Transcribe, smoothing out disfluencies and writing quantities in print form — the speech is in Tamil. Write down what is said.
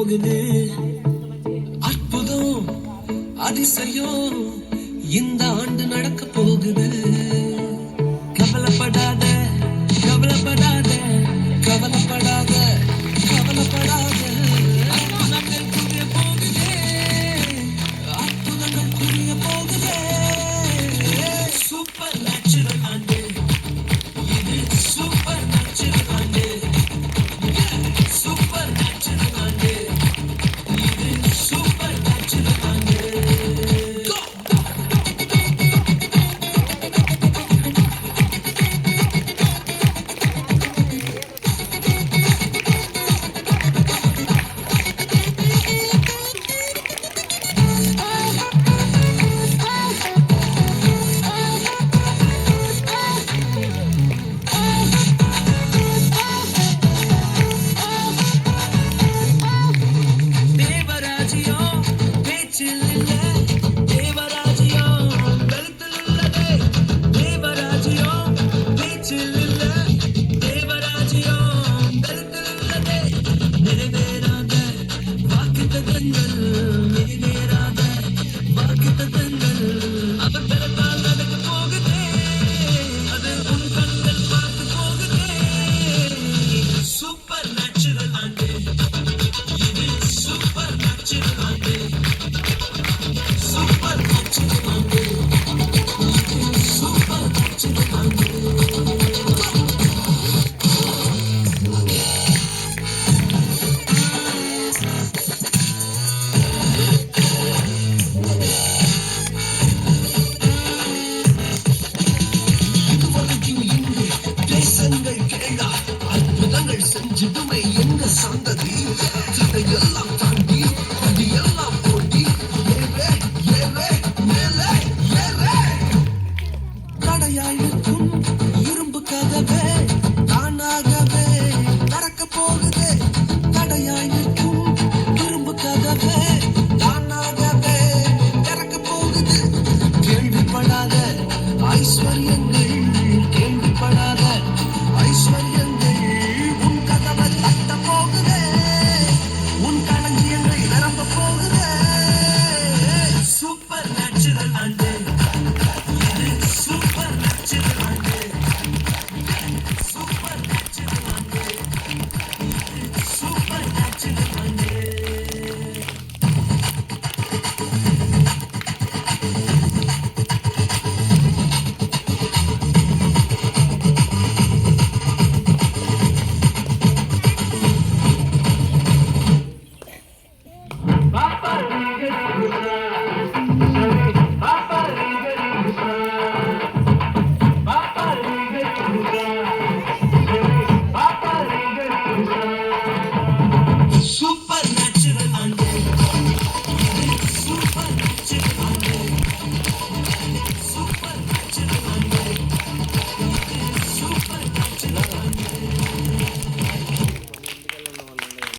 போகுது. அற்புதம் அதிசயம் இந்த ஆண்டு நடக்க போகுது. கவலைப்படாத கவலைப்படாத கவலைப்படாத கவலைப்படாத. அற்புதங்கள் புரிய போகுதே, அற்புதங்கள் புரிய போகுதே. சூப்பர் நேச்சுரல் ஆண்டு இது, சூப்பர் நேச்சுரல் ஆண்டு, சூப்பர் நேச்சுரல் ஆண்டு இது, சூப்பர் நேச்சுரல் ஆண்டு. தேவராஜ்யம் பேச்சில் இல்ல, தேவராஜ்யம் கருத்தில் உள்ளதே. தேவராஜ்யம் பேச்சில் இல்ல, தேவராஜ்யம் கருத்தில் உள்ளதே. நிறைவேறாத வாக்குத்தத்தங்கள், நிறைவேறாத வாக்குத்தத்தங்கள் அவர் பிறப்பால் நடக்க போகுதே. அது உன் கண்கள் பார்த்து போகுதே. சூப்பர் நேச்சுரல் ஆண்டு இது, சூப்பர் நேச்சுரல் ஆண்டு, சூப்பர் நேச்சுரல் ஆண்டு இது, சூப்பர் நேச்சுரல் ஆண்டு. இதுவரைக்கும் இங்கு தேசங்கள் கேளா, அற்புதங்கள் செஞ்சிடுமே எங்க சந்ததி. இதையெல்லாம் தாண்டி அது எல்லாம் போட்டி, ஏறே ஏறே மேலே ஏறே. தடையாய் நிற்கும் இரும்பு கதவே தானாகவே திறக்க போகுது. தடையாய் நிற்கும் இரும்பு கதவே தானாகவே திறக்க போகுது. கேள்விப்படாத ஐஸ்வர்யங்கள், கேள்விப்படாத ஐஸ்வர்யங்கள் உன் கதவை தட்ட போகுதே. உன் களஞ்சியங்கள் நிரம்ப போகுதே.